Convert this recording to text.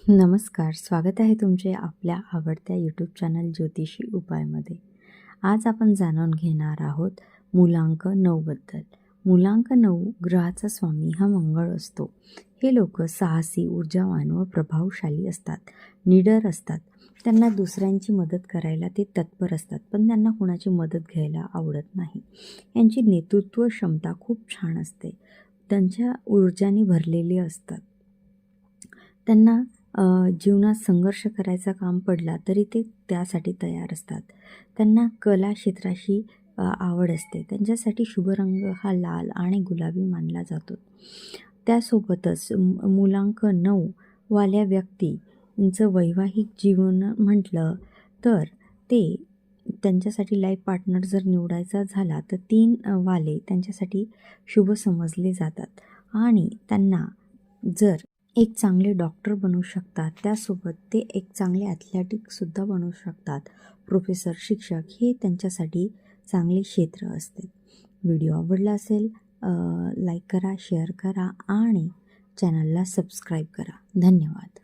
नमस्कार, स्वागत आहे तुमचे आपल्या आवडत्या यूट्यूब चॅनल ज्योतिषी उपायमध्ये. आज आपण जाणून घेणार आहोत मूलांक 9बद्दल. मूलांक 9 ग्रहाचा स्वामी हा मंगळ असतो. हे लोक साहसी, ऊर्जावान व प्रभावशाली असतात, निडर असतात. त्यांना दुसऱ्यांची मदत करायला ते तत्पर असतात, पण त्यांना कोणाची मदत घ्यायला आवडत नाही. यांची नेतृत्व क्षमता खूप छान असते. त्यांच्या ऊर्जाने भरलेली असतात. त्यांना जीवनात संघर्ष करायचा काम पडला तरी ते त्यासाठी तयार असतात. त्यांना कला क्षेत्राशी आवड असते. त्यांच्यासाठी शुभ रंग हा लाल आणि गुलाबी मानला जातो. त्यासोबतच मूलांक 9 वाल्या व्यक्तींचं वैवाहिक जीवन म्हटलं तर ते त्यांच्यासाठी लाईफ पार्टनर जर निवडायचा झाला तर 3 वाले त्यांच्यासाठी शुभ समजले जातात आणि त्यांना जर एक चांगले डॉक्टर बनू शकतात. त्यासोबत ते एक चांगले ॲथलेटिकसुद्धा बनू शकतात. प्रोफेसर, शिक्षक हे त्यांच्यासाठी चांगले क्षेत्र असते. व्हिडिओ आवडला असेल लाईक करा, शेअर करा आणि चॅनलला सबस्क्राईब करा. धन्यवाद.